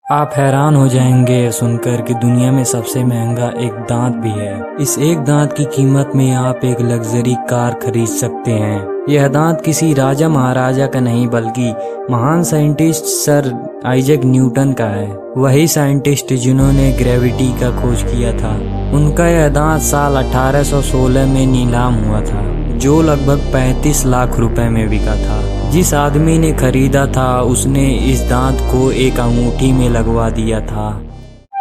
आप हैरान हो जाएंगे ये सुनकर कि दुनिया में सबसे महंगा एक दांत भी है। इस एक दांत की कीमत में आप एक लग्जरी कार खरीद सकते हैं। यह दांत किसी राजा महाराजा का नहीं बल्कि महान साइंटिस्ट सर आइजैक न्यूटन का है। वही साइंटिस्ट जिन्होंने ग्रेविटी का खोज किया था। उनका यह दांत साल 1816 में नीलाम हुआ था, जो लगभग 35 लाख रुपए में बिका था। जिस आदमी ने खरीदा था उसने इस दांत को एक अंगूठी में लगवा दिया था।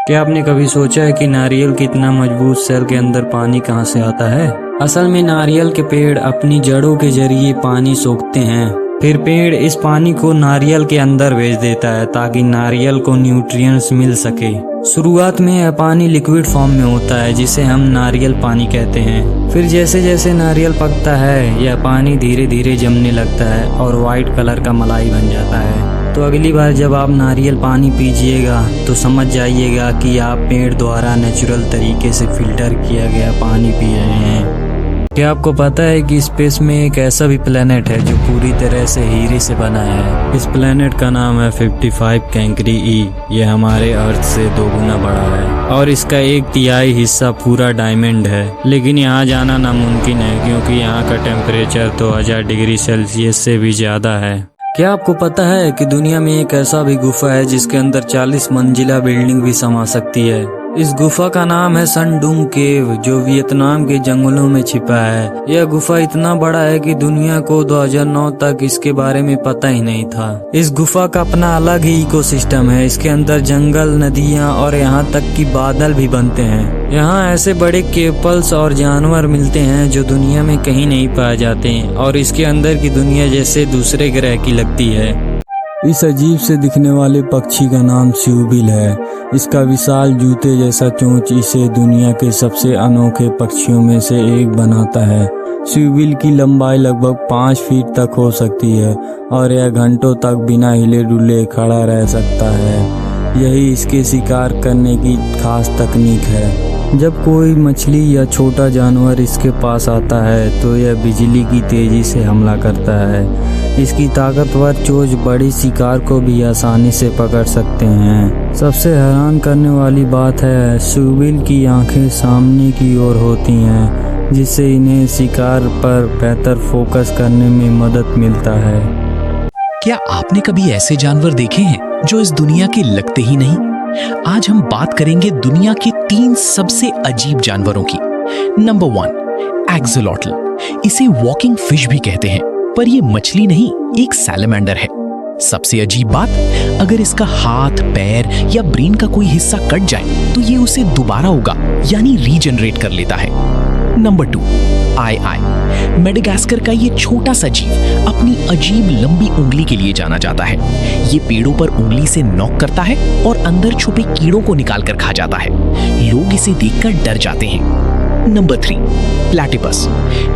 क्या आपने कभी सोचा है कि नारियल की इतना मजबूत सेल के अंदर पानी कहाँ से आता है? असल में नारियल के पेड़ अपनी जड़ों के जरिए पानी सोखते हैं, फिर पेड़ इस पानी को नारियल के अंदर भेज देता है ताकि नारियल को न्यूट्रिएंट्स मिल सके। शुरुआत में यह पानी लिक्विड फॉर्म में होता है जिसे हम नारियल पानी कहते हैं। फिर जैसे जैसे नारियल पकता है यह पानी धीरे धीरे जमने लगता है और वाइट कलर का मलाई बन जाता है। तो अगली बार जब आप नारियल पानी पीजिएगा तो समझ जाइएगा कि आप पेड़ द्वारा नेचुरल तरीके से फिल्टर किया गया पानी पी रहे हैं। क्या आपको पता है कि स्पेस में एक ऐसा भी प्लेनेट है जो पूरी तरह से हीरे से बना है? इस प्लेनेट का नाम है 55 कैंकरी ई। यह हमारे अर्थ से 2 गुना बड़ा है और इसका 1/3 हिस्सा पूरा डायमंड है। लेकिन यहाँ जाना नामुमकिन है क्योंकि यहाँ का टेम्परेचर तो 1000 डिग्री सेल्सियस से भी ज्यादा है। क्या आपको पता है कि दुनिया में एक ऐसा भी गुफा है जिसके अंदर 40 मंजिला बिल्डिंग भी समा सकती है? इस गुफा का नाम है सन डूंग केव, जो वियतनाम के जंगलों में छिपा है। यह गुफा इतना बड़ा है कि दुनिया को 2009 तक इसके बारे में पता ही नहीं था। इस गुफा का अपना अलग ही इकोसिस्टम है। इसके अंदर जंगल, नदियाँ और यहाँ तक कि बादल भी बनते हैं। यहाँ ऐसे बड़े केपल्स और जानवर मिलते हैं जो दुनिया में कहीं नहीं पाए जाते और इसके अंदर की दुनिया जैसे दूसरे ग्रह की लगती है। इस अजीब से दिखने वाले पक्षी का नाम स्यूबिल है। इसका विशाल जूते जैसा चोंच इसे दुनिया के सबसे अनोखे पक्षियों में से एक बनाता है। स्यूबिल की लंबाई लगभग 5 फीट तक हो सकती है और यह घंटों तक बिना हिले डुले खड़ा रह सकता है। यही इसके शिकार करने की खास तकनीक है। जब कोई मछली या छोटा जानवर इसके पास आता है तो यह बिजली की तेजी से हमला करता है। इसकी ताकतवर चोंच बड़ी शिकार को भी आसानी से पकड़ सकते हैं। सबसे हैरान करने वाली बात है स्यूबिल की आंखें सामने की ओर होती हैं, जिससे इन्हें शिकार पर बेहतर फोकस करने में मदद मिलता है। क्या आपने कभी ऐसे जानवर देखे हैं जो इस दुनिया के लगते ही नहीं? आज हम बात करेंगे दुनिया के 3 सबसे अजीब जानवरों की। Number 1, axolotl. इसे वॉकिंग फिश भी कहते हैं, पर ये मछली नहीं, एक सैलमेंडर है। सबसे अजीब बात, अगर इसका हाथ, पैर या ब्रेन का कोई हिस्सा कट जाए तो ये उसे दोबारा उगा यानी रीजनरेट कर लेता है। नंबर 2, आई। मेडागास्कर का ये छोटा सा जीव अपनी अजीब लंबी उंगली के लिए जाना जाता है। ये पेड़ों पर उंगली से नॉक करता है और अंदर छुपे कीड़ों को निकाल कर खा जाता है। लोग इसे देखकर डर जाते हैं। Number 3, platypus.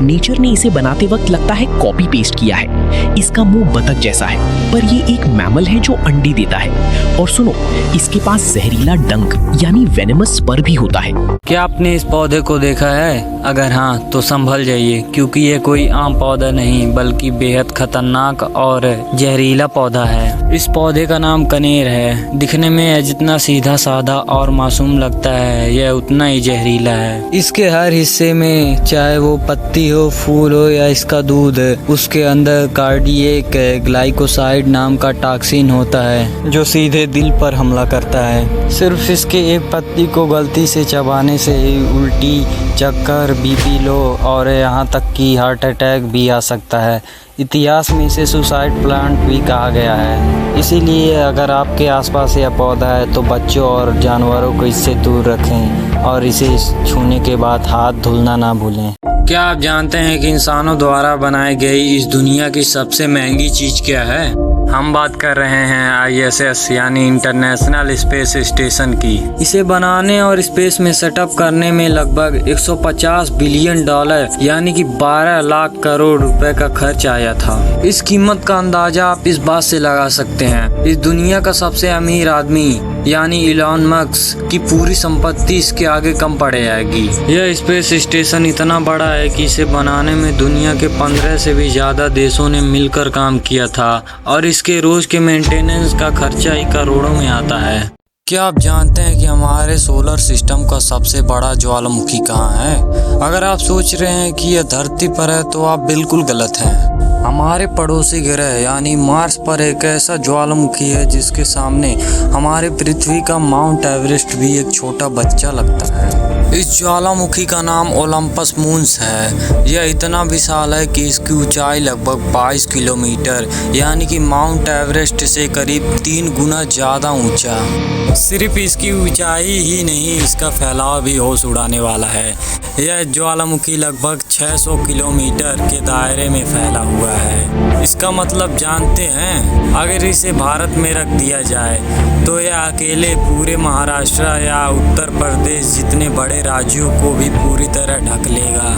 नेचर ने इसे बनाते वक्त लगता है कॉपी पेस्ट किया है। इसका मुंह बतख जैसा है, पर ये एक मैमल है जो अंडे देता है। और सुनो, इसके पास जहरीला डंक यानी वेनेमस स्पर भी होता है। क्या आपने इस पौधे को देखा है? अगर हाँ तो संभल जाइए क्योंकि ये कोई आम पौधा नहीं बल्कि बेहद खतरनाक और जहरीला पौधा है। इस पौधे का नाम कनेर है। दिखने में जितना सीधा साधा और मासूम लगता है यह उतना ही जहरीला है। इसके हर हिस्से में, चाहे वो पत्ती हो, फूल हो या इसका दूध, उसके अंदर कार्डियक ग्लाइकोसाइड नाम का टॉक्सिन होता है जो सीधे दिल पर हमला करता है। सिर्फ इसके एक पत्ती को गलती से चबाने से ही उल्टी, चक्कर, बीपी लो और यहाँ तक कि हार्ट अटैक भी आ सकता है। इतिहास में इसे सुसाइड प्लांट भी कहा गया है। इसीलिए अगर आपके आसपास यह पौधा है तो बच्चों और जानवरों को इससे दूर रखें और इसे छूने के बाद हाथ धुलना ना भूलें। क्या आप जानते हैं कि इंसानों द्वारा बनाई गई इस दुनिया की सबसे महंगी चीज क्या है? हम बात कर रहे हैं ISS यानी इंटरनेशनल स्पेस स्टेशन की। इसे बनाने और स्पेस में सेटअप करने में लगभग 150 बिलियन डॉलर यानी कि 12 लाख करोड़ रुपए का खर्च आया था। इस कीमत का अंदाजा आप इस बात से लगा सकते हैं, इस दुनिया का सबसे अमीर आदमी यानी इलॉन मस्क की पूरी संपत्ति इसके आगे कम पड़ जाएगी। यह स्पेस स्टेशन इतना बड़ा है कि इसे बनाने में दुनिया के 15 से भी ज्यादा देशों ने मिलकर काम किया था और इसके रोज के मेंटेनेंस का खर्चा ही करोड़ों में आता है। क्या आप जानते हैं कि हमारे सोलर सिस्टम का सबसे बड़ा ज्वालामुखी कहाँ है? अगर आप सोच रहे हैं कि यह धरती पर है तो आप बिल्कुल गलत हैं। हमारे पड़ोसी ग्रह यानी मार्स पर एक ऐसा ज्वालामुखी है जिसके सामने हमारे पृथ्वी का माउंट एवरेस्ट भी एक छोटा बच्चा लगता है। इस ज्वालामुखी का नाम ओलंपस मून्स है। यह इतना विशाल है कि इसकी ऊंचाई लगभग 22 किलोमीटर यानी कि माउंट एवरेस्ट से करीब 3 गुना ज़्यादा ऊंचा। सिर्फ इसकी ऊंचाई ही नहीं, इसका फैलाव भी होश उड़ाने वाला है। यह ज्वालामुखी लगभग 600 किलोमीटर के दायरे में फैला हुआ है। इसका मतलब जानते हैं? अगर इसे भारत में रख दिया जाए तो यह अकेले पूरे महाराष्ट्र या उत्तर प्रदेश जितने बड़े राज्यों को भी पूरी तरह ढक लेगा।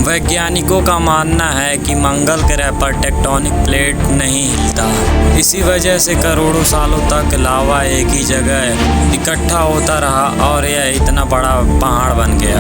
वैज्ञानिकों का मानना है कि मंगल ग्रह पर टेक्टोनिक प्लेट नहीं हिलता। इसी वजह से करोड़ों सालों तक लावा एक ही जगह इकट्ठा होता रहा और यह इतना बड़ा पहाड़ बन गया।